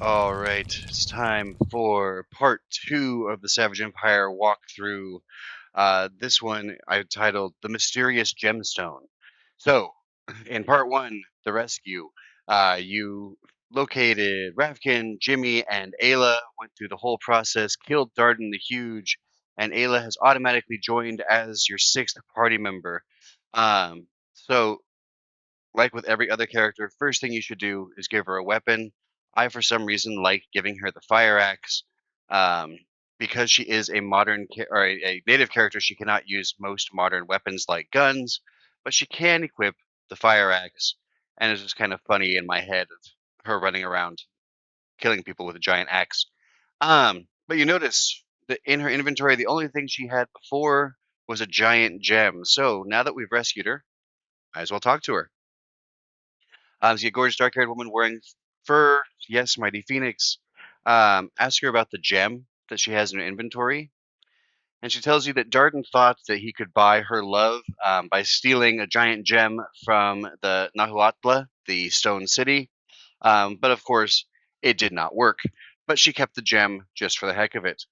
All right, it's time for part two of the Savage Empire walkthrough. This one I titled The Mysterious Gemstone. So, in part one, the rescue, you located Ravkin, Jimmy, and Ayla, went through the whole process, killed Darden the Huge, and Ayla has automatically joined as your sixth party member. So like with every other character, first thing you should do is give her a weapon. I, for some reason, like giving her the fire axe. Um, because she is a or a native character, she cannot use most modern weapons like guns, but she can equip the fire axe. And it's just kind of funny in my head of her running around killing people with a giant axe. But you notice that in her inventory, the only thing she had before was a giant gem. So now that we've rescued her, might as well talk to her. See a gorgeous dark-haired woman wearing fur. Yes, mighty phoenix. Ask her about the gem that she has in her inventory, and she tells you that Darden thought that he could buy her love by stealing a giant gem from the Nahuatl, the stone city. But of course, it did not work. But she kept the gem just for the heck of it.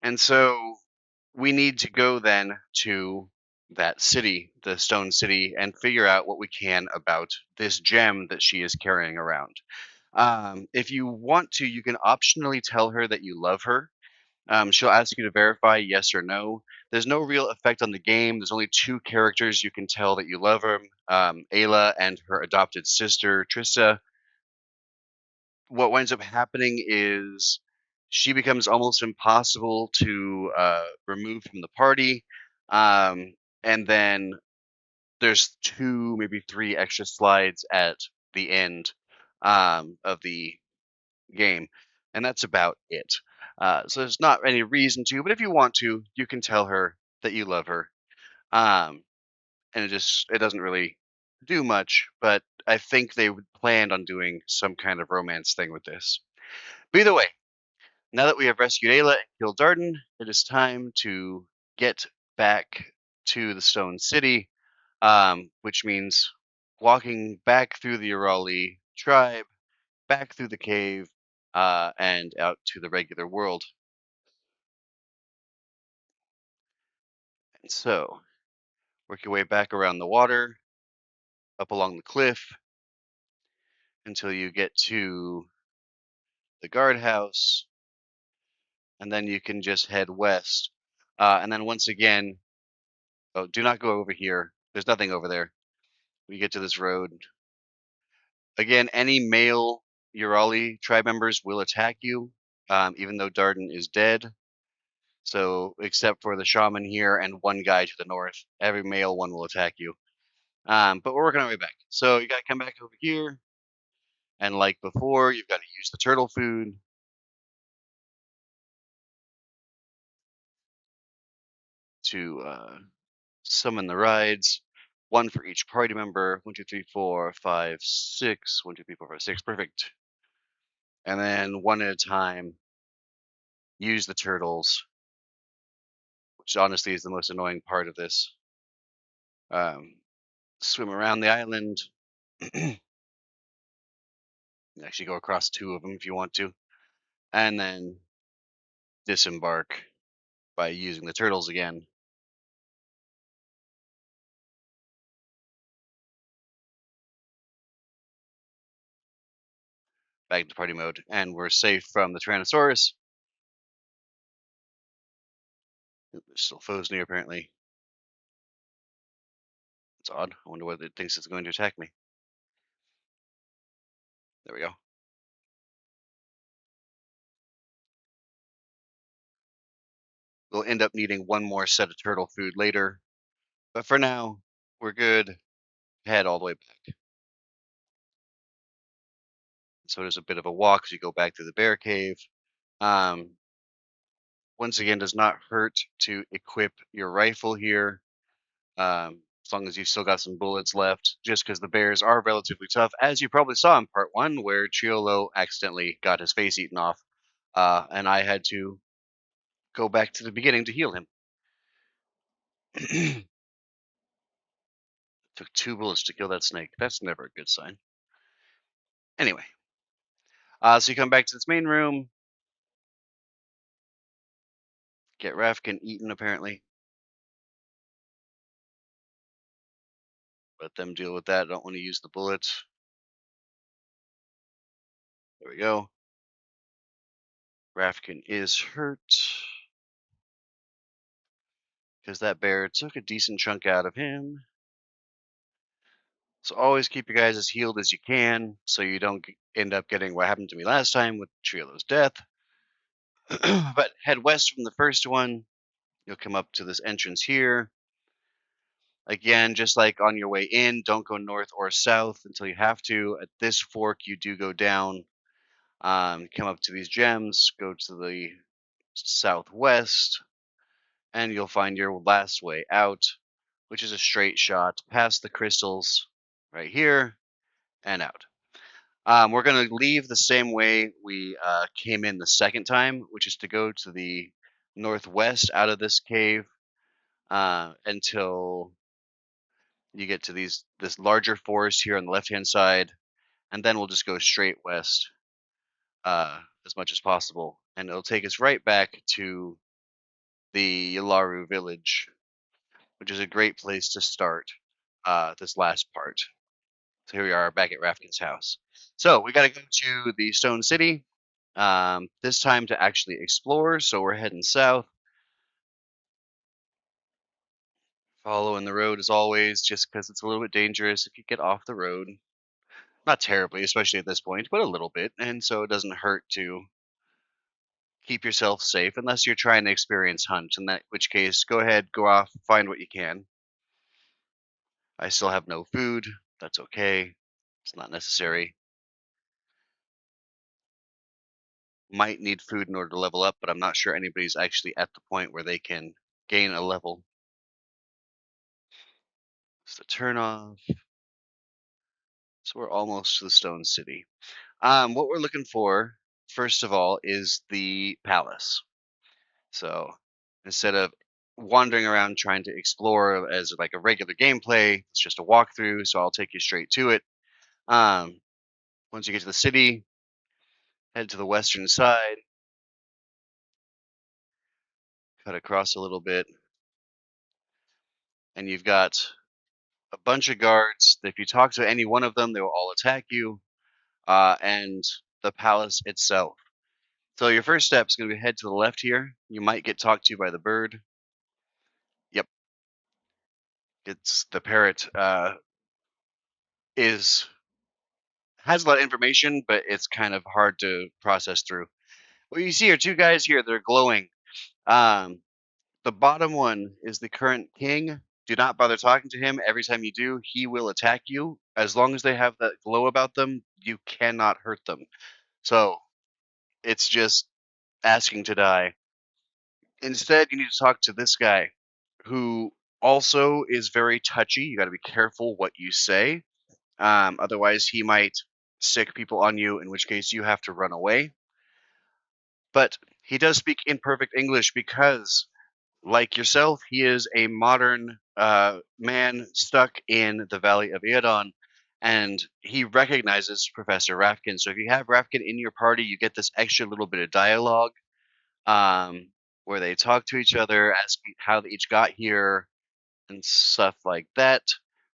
And so we need to go then to that city, the stone city, and figure out what we can about this gem that she is carrying around. If you want to, you can optionally tell her that you love her. She'll ask you to verify yes or no. There's no real effect on the game. There's only two characters you can tell that you love her, Ayla and her adopted sister, Trista. What winds up happening is she becomes almost impossible to remove from the party. Um, and then there's two, maybe three extra slides at the end of the game. And that's about it. So there's not any reason to, but if you want to, you can tell her that you love her. Um, and it doesn't really do much, but I think they planned on doing some kind of romance thing with this. But either way, now that we have rescued Ayla and killed Darden, it is time to get back to the Stone City, which means walking back through the Urali tribe, back through the cave, and out to the regular world. And so, work your way back around the water, up along the cliff, until you get to the guardhouse, and then you can just head west. And then once again, oh, do not go over here. There's nothing over there. We get to this road. Again, any male Urali tribe members will attack you, even though Darden is dead. So, except for the shaman here and one guy to the north, every male one will attack you. But we're working our way back. So you got to come back over here, and like before, you've got to use the turtle food to summon the rides. One for each party member. 1, 2, 3, 4, 5, 6. 1, 2, 3, 4, 5, 6. Perfect. And then one at a time, use the turtles, which honestly is the most annoying part of this. Um, swim around the island. Actually, go across two of them if you want to, and then disembark by using the turtles again. Back to party mode, and we're safe from the Tyrannosaurus. There's still foes near, apparently. It's odd. I wonder what it thinks it's going to attack me. There we go. We'll end up needing one more set of turtle food later, but for now, we're good. Head all the way back. So there's a bit of a walk as you go back to the bear cave. Um, once again, does not hurt to equip your rifle here, as long as you've still got some bullets left, just because the bears are relatively tough, as you probably saw in part one, where Chiolo accidentally got his face eaten off, and I had to go back to the beginning to heal him. Took 2 bullets to kill that snake. That's never a good sign. Anyway, So you come back to this main room, get Rafkin eaten apparently. Let them deal with that. I don't want to use the bullets. There we go. Rafkin is hurt because that bear took a decent chunk out of him. So always keep your guys as healed as you can so you don't end up getting what happened to me last time with Triolo's death. But head west from the first one. You'll come up to this entrance here. Again, just like on your way in, don't go north or south until you have to. At this fork, you do go down. Come up to these gems, go to the southwest, and you'll find your last way out, which is a straight shot past the crystals right here and out. We're going to leave the same way we came in the second time, which is to go to the northwest out of this cave until you get to this larger forest here on the left hand side, and then we'll just go straight west as much as possible, and it'll take us right back to the Yalaru village, which is a great place to start this last part. So here we are back at Rafkin's house. So we got to go to the Stone City, this time to actually explore. So we're heading south, following the road as always, just because it's a little bit dangerous if you get off the road. Not terribly, especially at this point, but a little bit, and so it doesn't hurt to keep yourself safe unless you're trying to experience hunt, in that which case go ahead, go off, find what you can. I still have no food. That's okay. It's not necessary. Might need food in order to level up, but I'm not sure anybody's actually at the point where they can gain a level. So turn off. So we're almost to the Stone City. What we're looking for, first of all, is the palace. So instead of wandering around trying to explore as like a regular gameplay, it's just a walkthrough. So I'll take you straight to it. Um, Once you get to the city, head to the western side, cut across a little bit, and you've got a bunch of guards. If you talk to any one of them, they will all attack you, and the palace itself. So your first step is going to be head to the left here. You might get talked to by the bird. Yep, it's the parrot. Is has a lot of information, but it's kind of hard to process through. What you see are two guys here that are glowing. Um, the bottom one is the current king. Do not bother talking to him. Every time you do, he will attack you. As long as they have that glow about them, you cannot hurt them. So it's just asking to die. Instead, you need to talk to this guy who also is very touchy. You got to be careful what you say. Otherwise, he might sick people on you, in which case you have to run away. But he does speak imperfect English because, like yourself, he is a modern man stuck in the Valley of Eodon, and he recognizes Professor Rafkin. So if you have Rafkin in your party, you get this extra little bit of dialogue um, where they talk to each other, ask how they each got here, and stuff like that.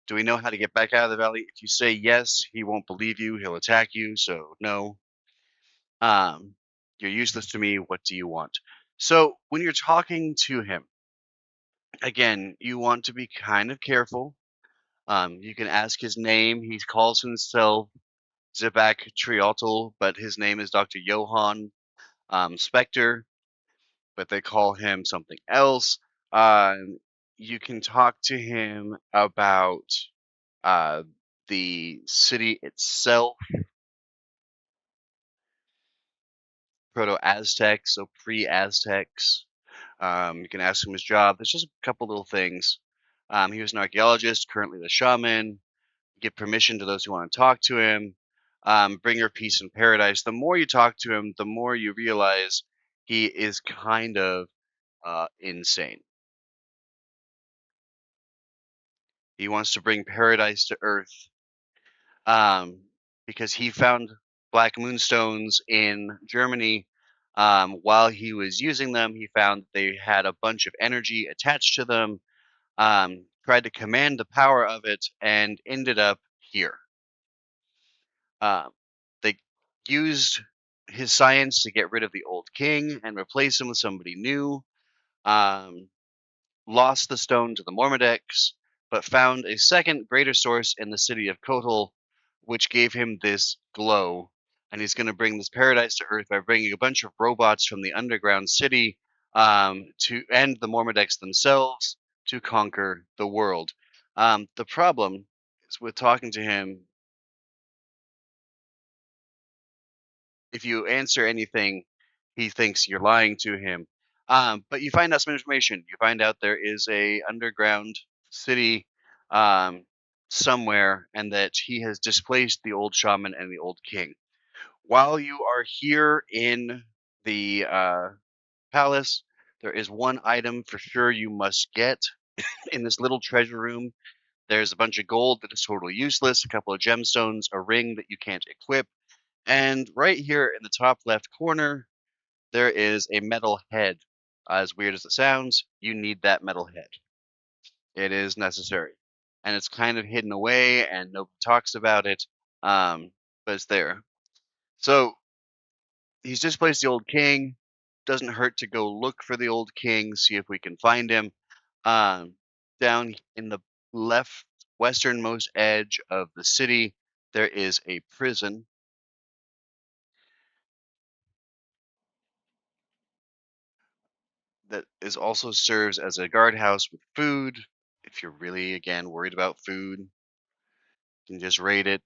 Do we know how to get back out of the valley? If you say yes, he won't believe you. He'll attack you. So no. Um, you're useless to me. What do you want? So when you're talking to him, again, you want to be kind of careful. You can ask his name. He calls himself Zibak Triotl, but his name is Dr. Johann Spector, but they call him something else. You can talk to him about uh, the city itself, Proto-Aztecs, so pre-Aztecs. You can ask him his job. There's just a couple little things. He was an archaeologist, currently the shaman. Give permission to those who want to talk to him. Bringer peace and paradise. The more you talk to him, the more you realize he is kind of insane. He wants to bring paradise to Earth because he found black moonstones in Germany. While he was using them, he found they had a bunch of energy attached to them. Tried to command the power of it, and ended up here. Um, they used his science to get rid of the old king and replace him with somebody new. Um, Lost the stone to the Mormadex, but found a second greater source in the city of Kotal, which gave him this glow. And he's going to bring this paradise to Earth by bringing a bunch of robots from the underground city to and the Mormadex themselves to conquer the world. The problem is with talking to him. If you answer anything, he thinks you're lying to him. But you find out some information. You find out there is a underground city um, somewhere, and that he has displaced the old shaman and the old king. While you are here in the palace, there is one item for sure you must get in this little treasure room. There's a bunch of gold that is totally useless, a couple of gemstones, a ring that you can't equip, and right here in the top left corner, there is a metal head. As weird as it sounds, you need that metal head. It is necessary. And it's kind of hidden away and nobody talks about it, but it's there. So he's displaced the old king. Doesn't hurt to go look for the old king, see if we can find him. Um, Down in the left westernmost edge of the city, there is a prison that is also serves as a guardhouse with food. If you're really, again, worried about food, you can just raid it.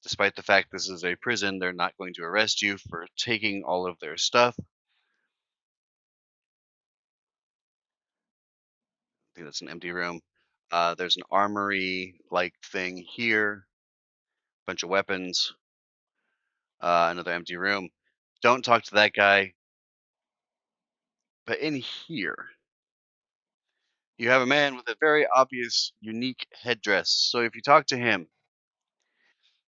Despite the fact this is a prison, they're not going to arrest you for taking all of their stuff. I think that's an empty room. There's an armory-like thing here, bunch of weapons, another empty room. Don't talk to that guy. But in here, you have a man with a very obvious, unique headdress. So if you talk to him,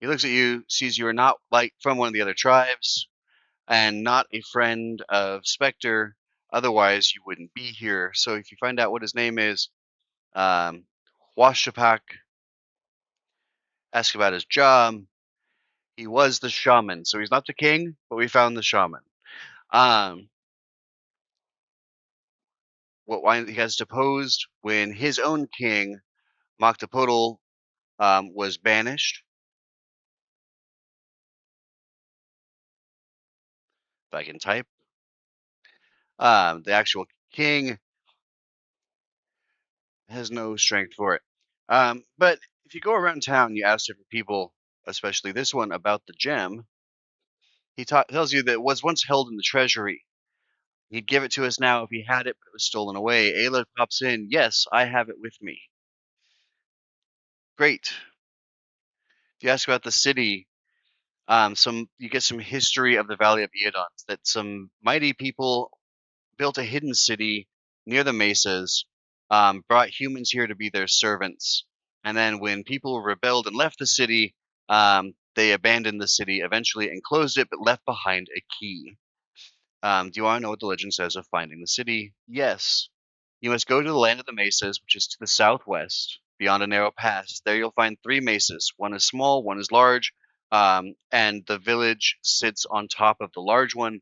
he looks at you, sees you are not like from one of the other tribes, and not a friend of Spectre. Otherwise, you wouldn't be here. So if you find out what his name is, um, Washapak, ask about his job. He was the shaman, so he's not the king, but we found the shaman. Um, why he has deposed when his own king, Moctopodal, was banished. If I can type, the actual king has no strength for it. But if you go around town, you ask different people, especially this one, about the gem. He tells you that it was once held in the treasury. He'd give it to us now if he had it, but it was stolen away. Ayla pops in. Yes, I have it with me. Great. If you ask about the city, you get some history of the Valley of Eodon. That some mighty people built a hidden city near the mesas, brought humans here to be their servants, and then when people rebelled and left the city, they abandoned the city eventually and closed it, but left behind a key. Do you want to know what the legend says of finding the city? Yes. You must go to the land of the mesas, which is to the southwest, beyond a narrow pass. There you'll find three mesas. One is small, one is large, and the village sits on top of the large one.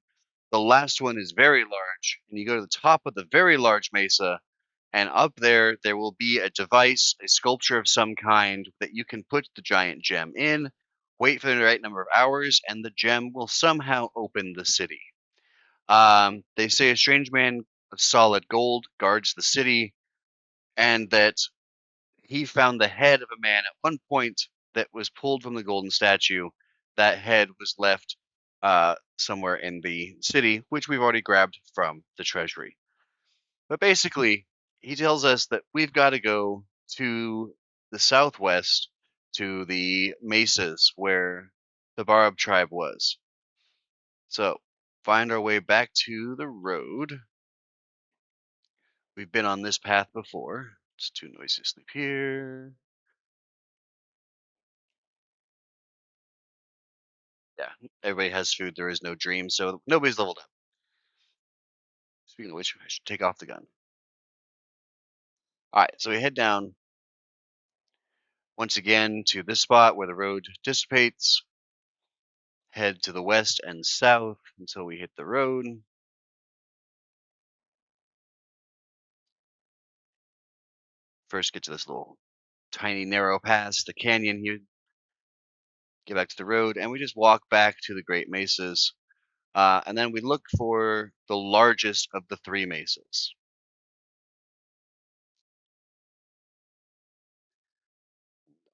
The last one is very large, and you go to the top of the very large mesa, and up there, there will be a device, a sculpture of some kind that you can put the giant gem in, wait for the right number of hours, and the gem will somehow open the city. They say a strange man of solid gold guards the city, and that he found the head of a man at one point that was pulled from the golden statue. That head was left somewhere in the city, which we've already grabbed from the treasury. But basically, he tells us that we've got to go to the southwest to the mesas where the Barab tribe was. So, find our way back to the road. We've been on this path before. It's too noisy to sleep here. Yeah, everybody has food. There is no dream, so nobody's leveled up. Speaking of which, I should take off the gun. All right, so we head down once again to this spot where the road dissipates. Head to the west and south until we hit the road. First, get to this little tiny narrow pass, the canyon here. Get back to the road, and we just walk back to the Great Mesas. And then we look for the largest of the three mesas.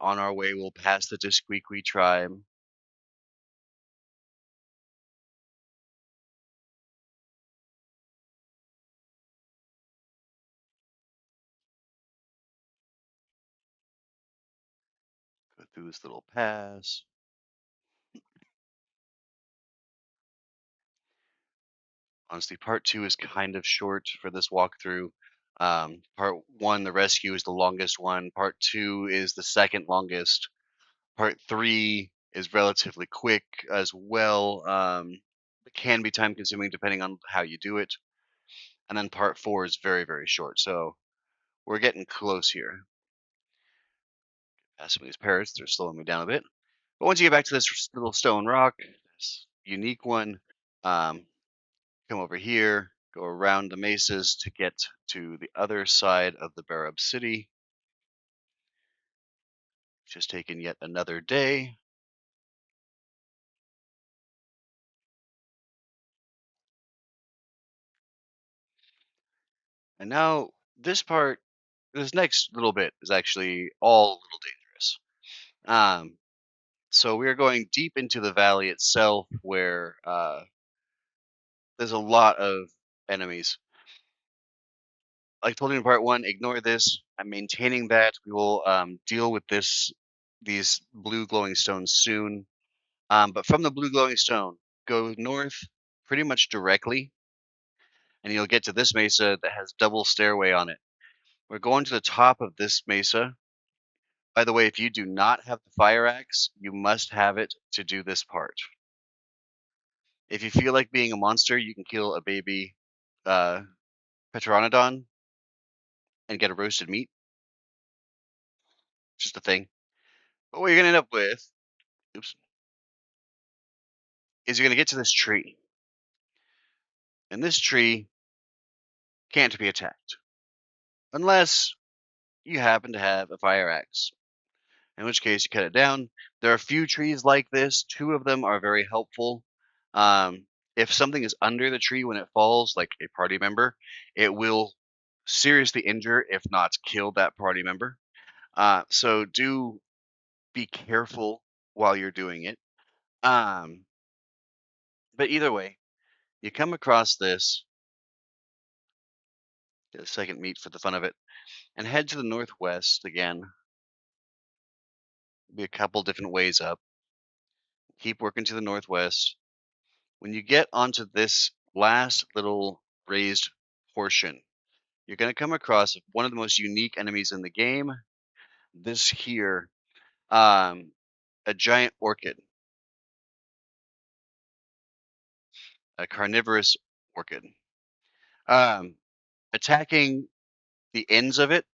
On our way, we'll pass the Disquequi tribe. Go through this little pass. Honestly, part two is kind of short for this walkthrough. Part one, the rescue, is the longest one. Part two is the second longest. Part three is relatively quick as well. It can be time consuming depending on how you do it. And then part four is very, very short. So we're getting close here. Past some of these parrots, they're slowing me down a bit. But once you get back to this little stone rock, this unique one, come over here, go around the mesas to get to the other side of the Barab city. Just taken yet another day. And now this next little bit is actually all a little dangerous. So we are going deep into the valley itself, where there's a lot of enemies. Like I told you in part one, ignore this. I'm maintaining that. We will deal with these blue glowing stones soon. But from the blue glowing stone, go north pretty much directly, and you'll get to this mesa that has double stairway on it. We're going to the top of this mesa. By the way, if you do not have the fire axe, you must have it to do this part. If you feel like being a monster, you can kill a baby uh, Pteranodon and get a roasted meat. It's just a thing. But what you're going to end up with, oops, is you're going to get to this tree. And this tree can't be attacked unless you happen to have a fire axe, in which case you cut it down. There are a few trees like this. Two of them are very helpful. If something is under the tree when it falls, like a party member, it will seriously injure, if not kill, that party member. So do be careful while you're doing it. Um, but either way, you come across this, get a second meat for the fun of it, and head to the northwest again. Be a couple different ways up. Keep working to the northwest. When you get onto this last little raised portion, you're going to come across one of the most unique enemies in the game. This here, a giant orchid, a carnivorous orchid. Um, Attacking the ends of it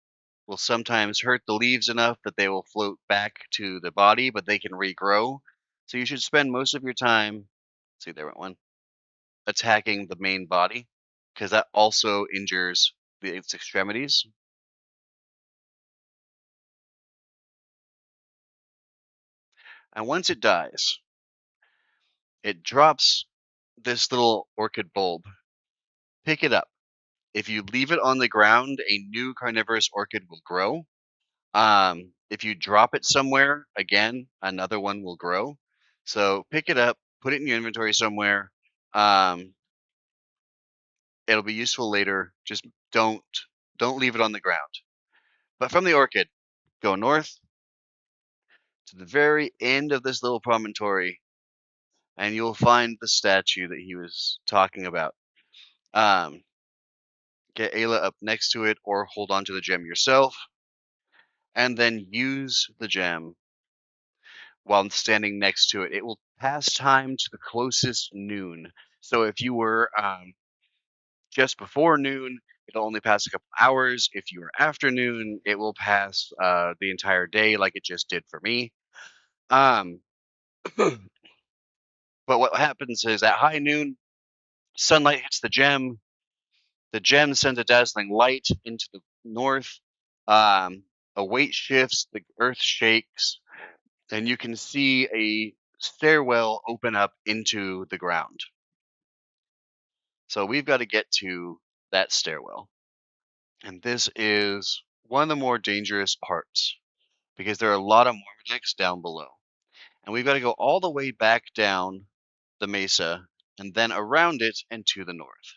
will sometimes hurt the leaves enough that they will float back to the body, but they can regrow. So you should spend most of your time, see, there went one, attacking the main body, because that also injures its extremities. And once it dies, it drops this little orchid bulb. Pick it up. If you leave it on the ground, a new carnivorous orchid will grow. If you drop it somewhere, again, another one will grow. So pick it up, put it in your inventory somewhere. Um, it'll be useful later. Just don't leave it on the ground. But from the orchid, go north to the very end of this little promontory, and you'll find the statue that he was talking about. Um, get Ayla up next to it, or hold on to the gem yourself, and then use the gem while standing next to it. It will pass time to the closest noon. So if you were just before noon, it'll only pass a couple hours. If you were afternoon, it will pass the entire day, like it just did for me. Um, but what happens is at high noon, sunlight hits the gem. The gem sends a dazzling light into the north. A weight shifts, the earth shakes, and you can see a stairwell open up into the ground. So we've got to get to that stairwell. And this is one of the more dangerous parts because there are a lot of Mormonics down below. And we've got to go all the way back down the mesa and then around it and to the north.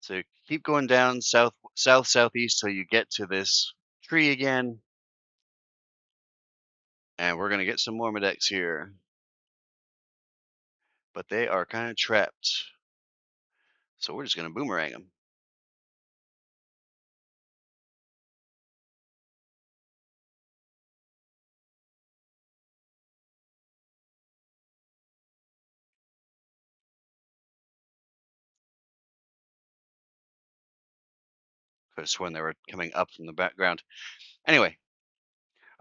So keep going down southeast till you get to this tree again. And we're going to get some Mormonics here. But they are kind of trapped. So we're just going to boomerang them. Could have sworn they were coming up from the background. Anyway,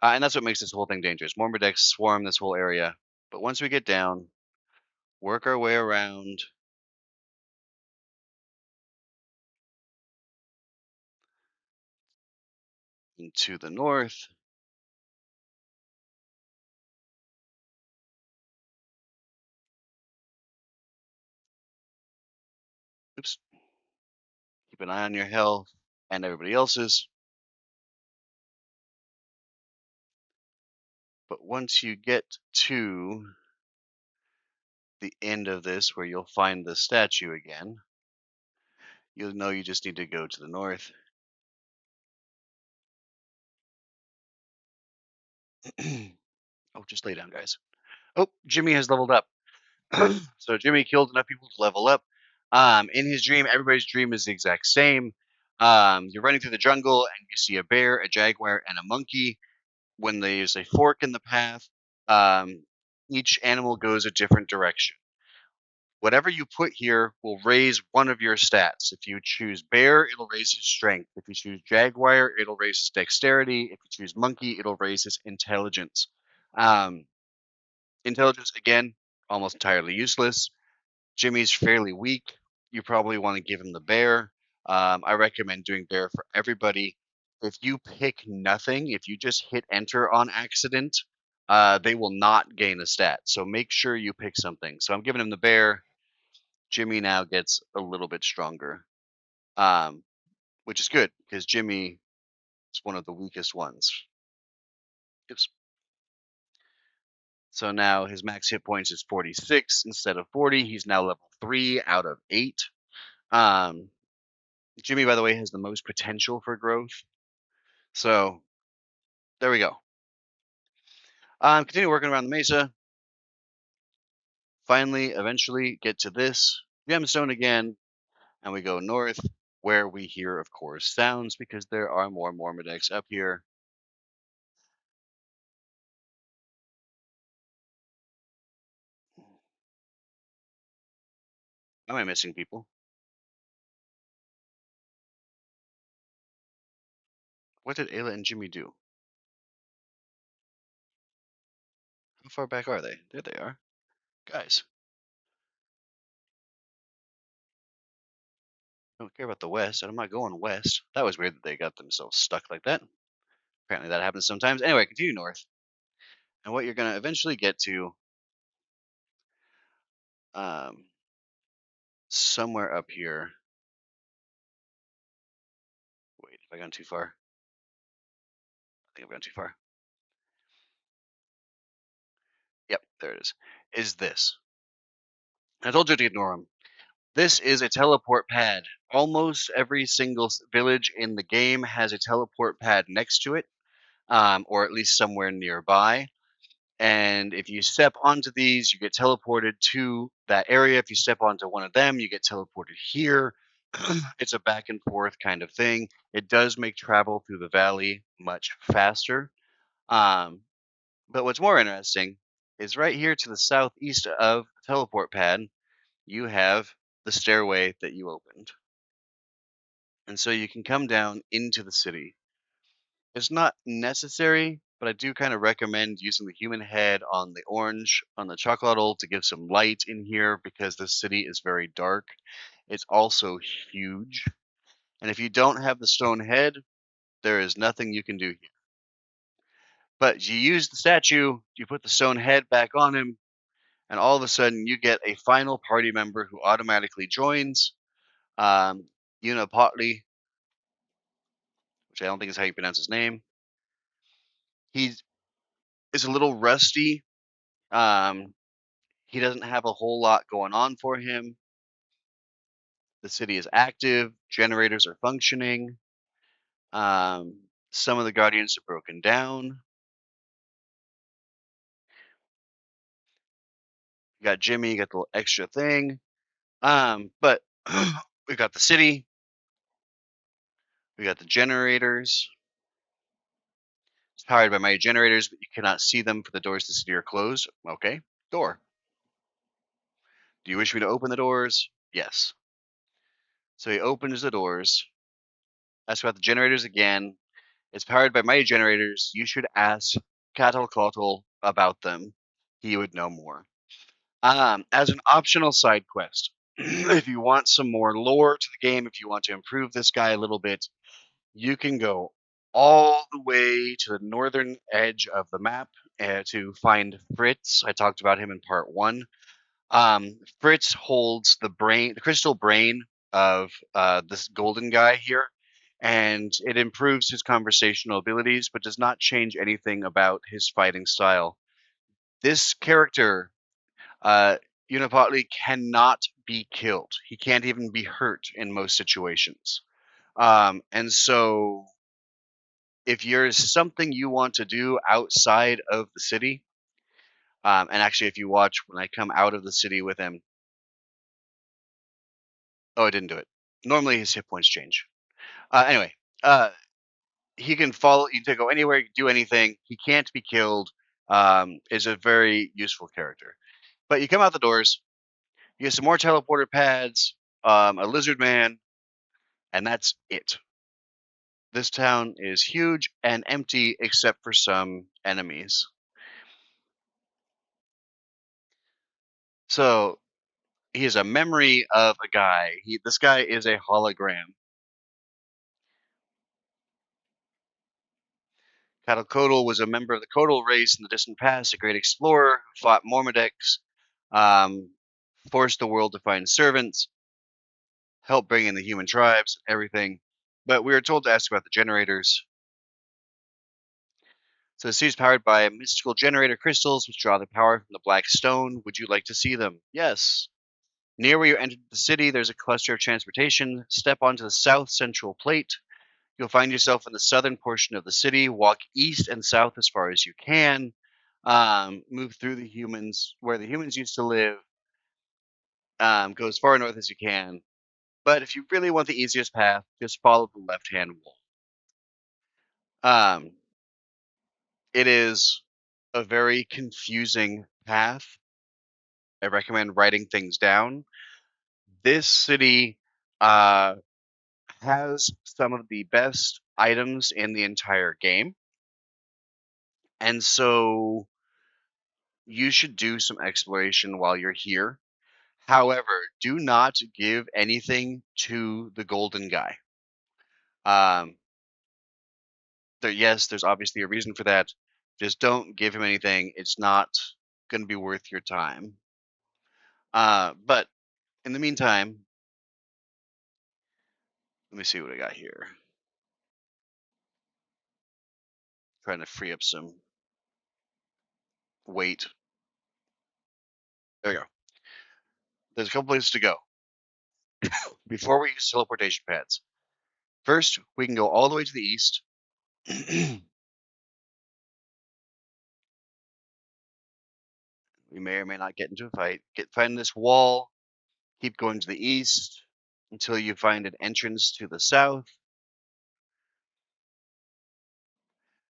and that's what makes this whole thing dangerous. Mormonics swarm this whole area. But once we get down, work our way around. Into the north. Oops. Keep an eye on your health and everybody else's. But once you get to the end of this, where you'll find the statue again, you'll know you just need to go to the north. Oh, just lay down, guys. Oh, Jimmy has leveled up. So Jimmy killed enough people to level up. In his dream, everybody's dream is the exact same. You're running through the jungle and you see a bear, a jaguar, and a monkey. When there's a fork in the path, um, each animal goes a different direction. Whatever you put here will raise one of your stats. If you choose bear, it'll raise his strength. If you choose jaguar, it'll raise his dexterity. If you choose monkey, it'll raise his intelligence. Um, Intelligence, again, almost entirely useless. Jimmy's fairly weak. You probably want to give him the bear. I recommend doing bear for everybody. If you pick nothing, if you just hit enter on accident, they will not gain a stat. So make sure you pick something. So I'm giving him the bear. Jimmy now gets a little bit stronger, um, which is good because Jimmy is one of the weakest ones. Oops. So now his max hit points is 46 instead of 40. He's now level 3 out of 8. Um, Jimmy, by the way, has the most potential for growth. So there we go. Continue working around the mesa. Finally, eventually get to this gemstone again, and we go north, where we hear, of course, sounds because there are more Mormonics up here. Am I missing people? What did Ayla and Jimmy do? How far back are they? There they are. Guys, I don't care about the west, and I'm not going west. That was weird that they got themselves stuck like that. Apparently that happens sometimes. Anyway, continue north. And what you're going to eventually get to, um, somewhere up here. Wait, have I gone too far? I think I've gone too far. Yep, there it is this. I told you to ignore them. This is a teleport pad. Almost every single village in the game has a teleport pad next to it, or at least somewhere nearby. And if you step onto these, you get teleported to that area. If you step onto one of them, you get teleported here. It's a back and forth kind of thing. It does make travel through the valley much faster. Um, but what's more interesting is right here to the southeast of the teleport pad. You have the stairway that you opened. And so you can come down into the city. It's not necessary, but I do kind of recommend using the human head on the orange on the chocolatl to give some light in here because the city is very dark. It's also huge. And if you don't have the stone head, there is nothing you can do here. But you use the statue, you put the stone head back on him, and all of a sudden you get a final party member who automatically joins. Unapotli, which I don't think is how you pronounce his name. He is a little rusty. Um, he doesn't have a whole lot going on for him. The city is active. Generators are functioning. Some of the guardians are broken down. You got Jimmy, you got the little extra thing. But we got the city. We got the generators. It's powered by my generators, but you cannot see them for the doors to the city are closed. Okay, door. Do you wish me to open the doors? Yes. So he opens the doors. Ask about the generators again. It's powered by mighty generators. You should ask Catalcotl about them. He would know more. As an optional side quest, if you want some more lore to the game, if you want to improve this guy a little bit, you can go all the way to the northern edge of the map to find Fritz. I talked about him in part 1. Fritz holds the brain, the crystal brain of this golden guy here, and it improves his conversational abilities, but does not change anything about his fighting style. This character, Unapotli, cannot be killed. He can't even be hurt in most situations. And so, if there's something you want to do outside of the city, and actually, if you watch when I come out of the city with him, oh, I didn't do it. Normally, his hit points change. Anyway, uh, he can follow. You can go anywhere, do anything. He can't be killed. Is a very useful character. But you come out the doors, you get some more teleporter pads, a lizard man, and that's it. This town is huge and empty except for some enemies. So he is a memory of a guy. This guy is a hologram. Quetzalcoatl was a member of the Kotal race in the distant past, a great explorer who fought Mormadex, um, forced the world to find servants, helped bring in the human tribes, everything. But we were told to ask about the generators. So the city is powered by mystical generator crystals, which draw the power from the black stone. Would you like to see them? Yes. Near where you entered the city, there's a cluster of transportation. Step onto the south central plate. You'll find yourself in the southern portion of the city. Walk east and south as far as you can. Move through the humans, where the humans used to live. Go as far north as you can. But if you really want the easiest path, just follow the left-hand wall. Um, it is a very confusing path. I recommend writing things down. This city uh, has some of the best items in the entire game. And so you should do some exploration while you're here. However, do not give anything to the golden guy. Um, yes, there's obviously a reason for that. Just don't give him anything. It's not going to be worth your time. But in the meantime, let me see what I got here. Trying to free up some weight. There we go. There's a couple places to go before we use teleportation pads. First, we can go all the way to the east. We may or may not get into a fight. Find this wall. Keep going to the east until you find an entrance to the south.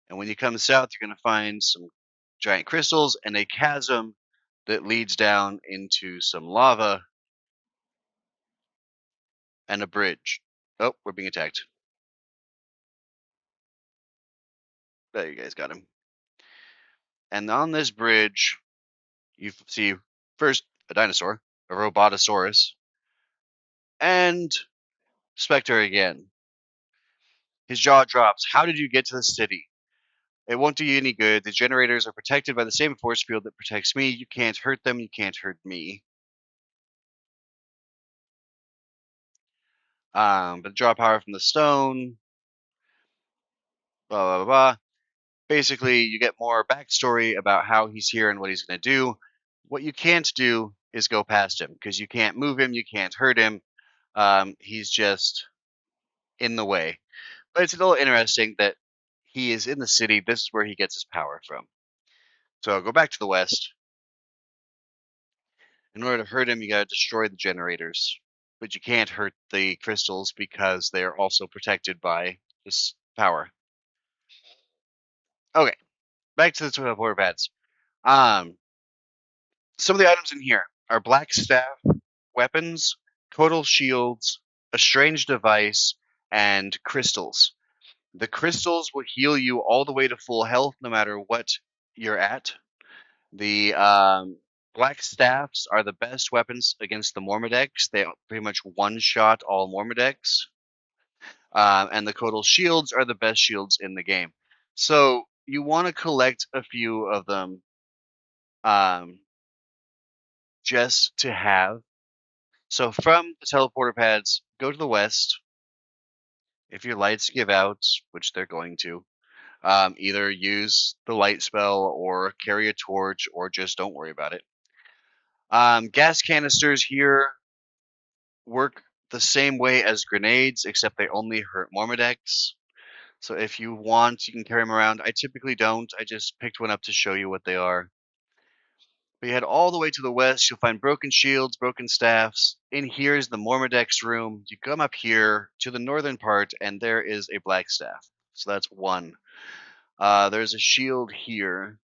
And when you come south, you're going to find some giant crystals, and a chasm that leads down into some lava and a bridge. Oh, we're being attacked. There, you guys got him. And on this bridge, you see first a dinosaur, a Robotosaurus, and Spectre again. His jaw drops. How did you get to the city? It won't do you any good. The generators are protected by the same force field that protects me. You can't hurt them. You can't hurt me. But draw power from the stone. Blah blah blah blah. Basically, you get more backstory about how he's here and what he's going to do. What you can't do is go past him because you can't move him. You can't hurt him. He's just in the way. But it's a little interesting that he is in the city. This is where he gets his power from. So go back to the west. In order to hurt him, you gotta destroy the generators. But you can't hurt the crystals because they are also protected by this power. Okay, back to the teleporter pads. Some of the items in here are black staff, weapons, total shields, a strange device, and crystals. The crystals will heal you all the way to full health no matter what you're at. The black staffs are the best weapons against the Mormadex. They pretty much one-shot all Mormadex. And the Kotal shields are the best shields in the game. So you want to collect a few of them um, just to have. So from the teleporter pads, go to the west. If your lights give out, which they're going to, either use the light spell or carry a torch or just don't worry about it. Gas canisters here work the same way as grenades, except they only hurt Mormadex. So if you want, you can carry them around. I typically don't. I just picked one up to show you what they are. But you head all the way to the west. You'll find broken shields, broken staffs. In here is the Mormadex room. You come up here to the northern part, and there is a black staff. So that's one. There's a shield here.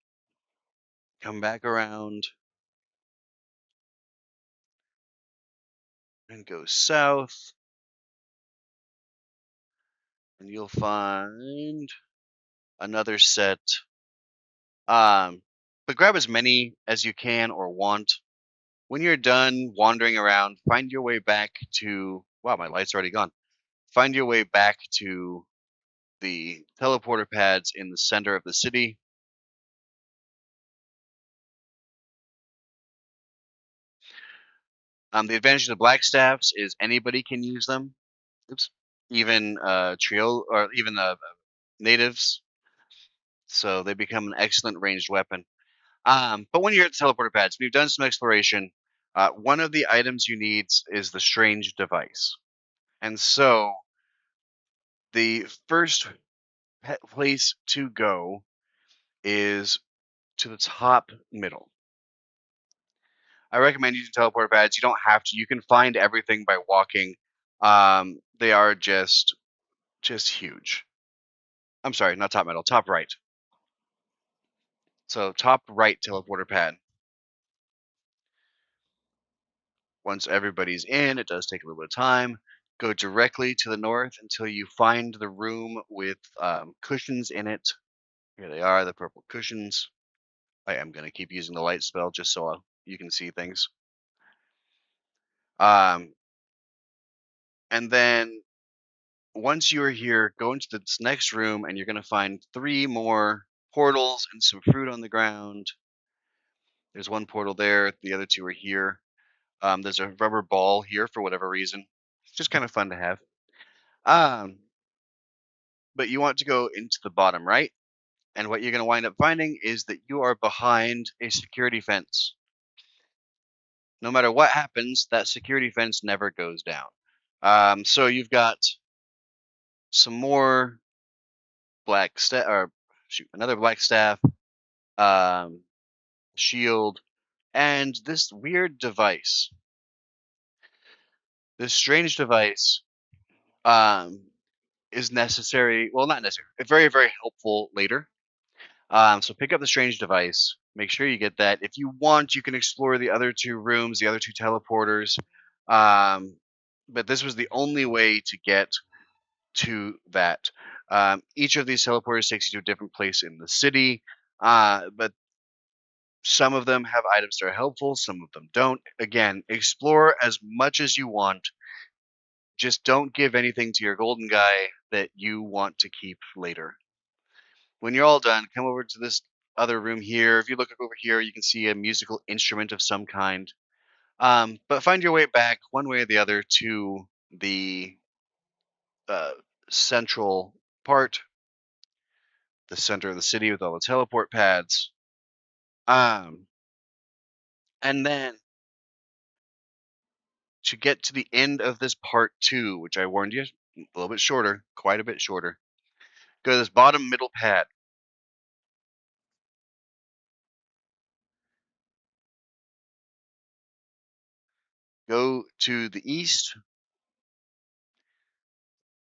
Come back around and go south. And you'll find another set. But grab as many as you can or want. When you're done wandering around, find your way back to. Wow, my light's already gone. Find your way back to the teleporter pads in the center of the city. The advantage of the black staffs is anybody can use them. Oops. Even trio or even natives. So they become an excellent ranged weapon. But when you're at the teleporter pads, when you've done some exploration, one of the items you need is the strange device. And so the first place to go is to the top middle. I recommend using teleporter pads. You don't have to. You can find everything by walking. They are just huge. I'm sorry, not top middle, top right. So top right teleporter pad. Once everybody's in, it does take a little bit of time. Go directly to the north until you find the room with cushions in it. Here they are, the purple cushions. I am going to keep using the light spell just so you can see things. And then once you are here, go into this next room and you're going to find 3 more portals and some fruit on the ground. There's one portal there. The other 2 are here. There's a rubber ball here for whatever reason. It's just kind of fun to have. But you want to go into the bottom right. And what you're going to wind up finding is that you are behind a security fence. No matter what happens, that security fence never goes down. So you've got some more black staff, or shoot, another black staff, shield, and this weird device. This strange device is necessary. Well, not necessary. It's very, very helpful later. So pick up the strange device. Make sure you get that. If you want, you can explore the other two rooms, the other two teleporters. Um, but this was the only way to get to that. Each of these teleporters takes you to a different place in the city. But some of them have items that are helpful, some of them don't. Again, explore as much as you want. Just don't give anything to your golden guy that you want to keep later. When you're all done, come over to this other room here. If you look over here, you can see a musical instrument of some kind. But find your way back one way or the other to the uh, central part, the center of the city with all the teleport pads. Um, and then to get to the end of this part two, which I warned you, a little bit shorter, quite a bit shorter, go to this bottom middle pad. Go to the east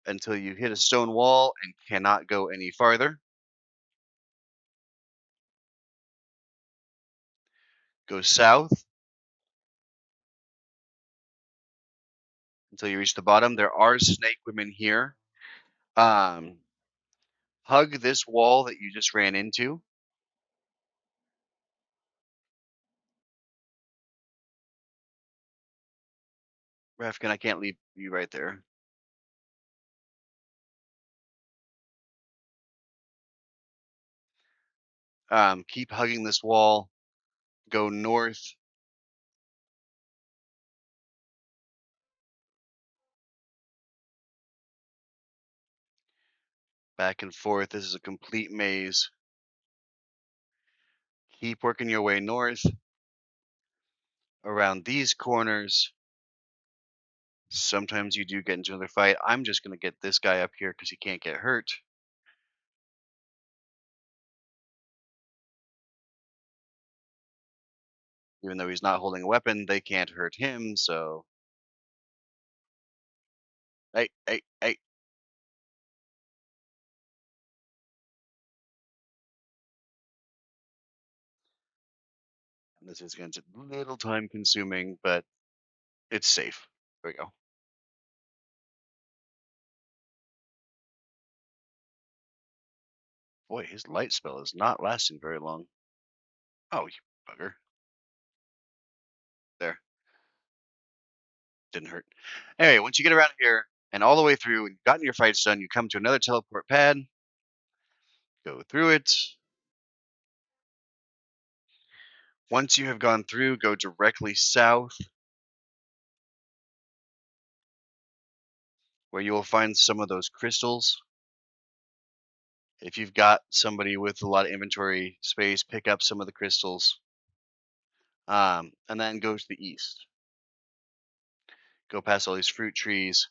until you hit a stone wall and cannot go any farther. Go south until you reach the bottom. There are snake women here. Um, hug this wall that you just ran into. Rafkin, I can't leave you right there. Keep hugging this wall. Go north. Back and forth. This is a complete maze. Keep working your way north around these corners. Sometimes you do get into another fight. I'm just going to get this guy up here because he can't get hurt. Even though he's not holding a weapon, they can't hurt him, so... Hey, hey, hey. This is going to be a little time consuming, but it's safe. There we go. Boy, his light spell is not lasting very long. Oh, you bugger. There. Didn't hurt. Anyway, once you get around here and all the way through and you've gotten your fights done, you come to another teleport pad. Go through it. Once you have gone through, go directly south, where you will find some of those crystals. If you've got somebody with a lot of inventory space, pick up some of the crystals. And then go to the east. Go past all these fruit trees.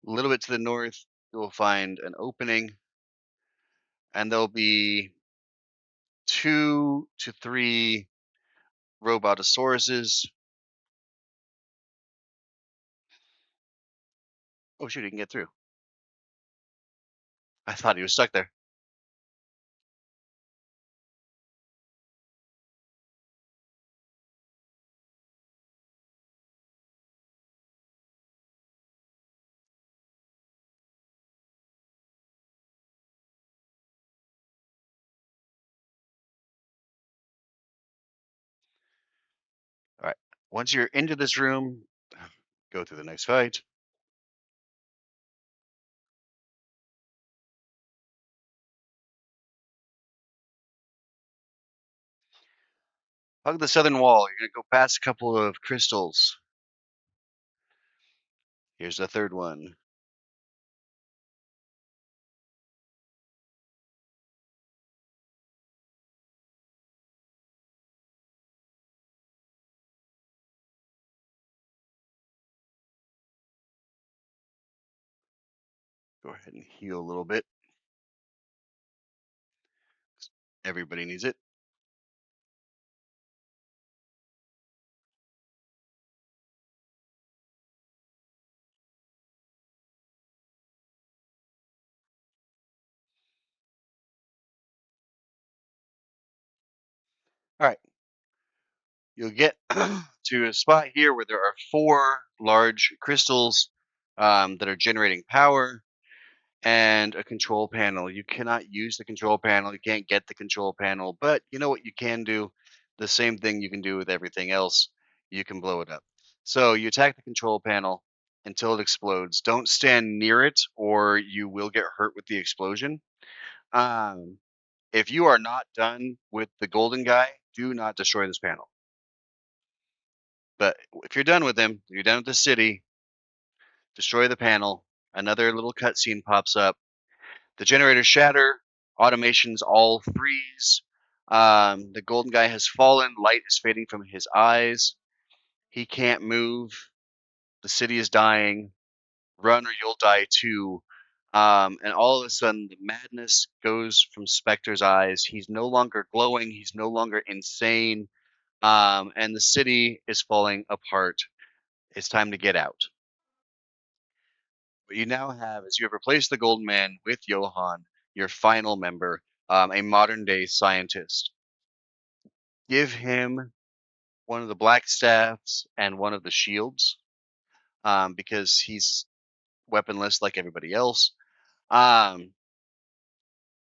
A little bit to the north, you will find an opening, and there'll be 2 to 3 robotosauruses. Oh shoot, he can get through. I thought he was stuck there. All right. Once you're into this room, go through the next fight. Hug the southern wall. You're gonna go past a couple of crystals. Here's the third one. Go ahead and heal a little bit. Everybody needs it. All right. You'll get to a spot here where there are 4 large crystals that are generating power and a control panel. You cannot use the control panel. You can't get the control panel, but you know what you can do? The same thing you can do with everything else. You can blow it up. So you attack the control panel until it explodes. Don't stand near it or you will get hurt with the explosion. Um, if you are not done with the golden guy, do not destroy this panel. But if you're done with him, you're done with the city, destroy the panel, another little cutscene pops up. The generators shatter, automations all freeze. The golden guy has fallen, light is fading from his eyes. He can't move. The city is dying. Run or you'll die too. And all of a sudden, the madness goes from Spectre's eyes. He's no longer glowing. He's no longer insane. And the city is falling apart. It's time to get out. What you now have is you have replaced the Golden Man with Johann, your final member, a modern day scientist. Give him one of the black staffs and one of the shields, because he's weaponless like everybody else. Um,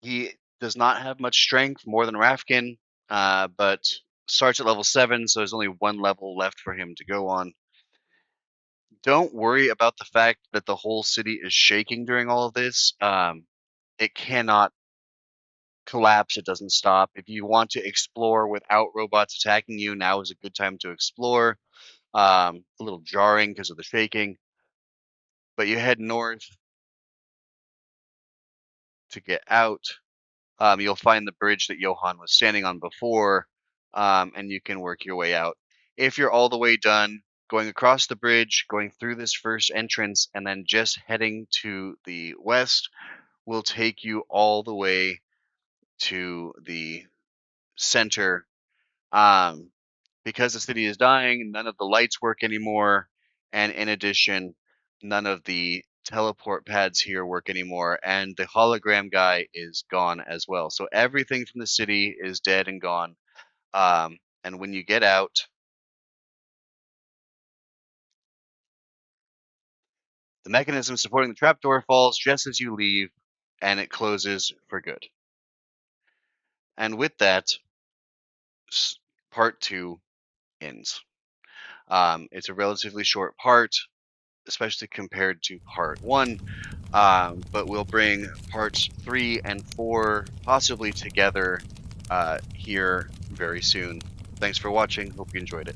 he does not have much strength, more than Rafkin, but starts at level 7, so there's only 1 level left for him to go on. Don't worry about the fact that the whole city is shaking during all of this. It cannot collapse, it doesn't stop. If you want to explore without robots attacking you, now is a good time to explore. A little jarring because of the shaking, but you head north to get out. You'll find the bridge that Johann was standing on before, and you can work your way out. If you're all the way done, going across the bridge, going through this first entrance, and then just heading to the west will take you all the way to the center. Um, because the city is dying, none of the lights work anymore, and in addition, none of the teleport pads here work anymore, and the hologram guy is gone as well. So everything from the city is dead and gone. And when you get out, the mechanism supporting the trapdoor falls just as you leave, and it closes for good. And with that, part 2 ends. It's a relatively short part, especially compared to part 1. But we'll bring parts 3 and 4 possibly together here very soon. Thanks for watching. Hope you enjoyed it.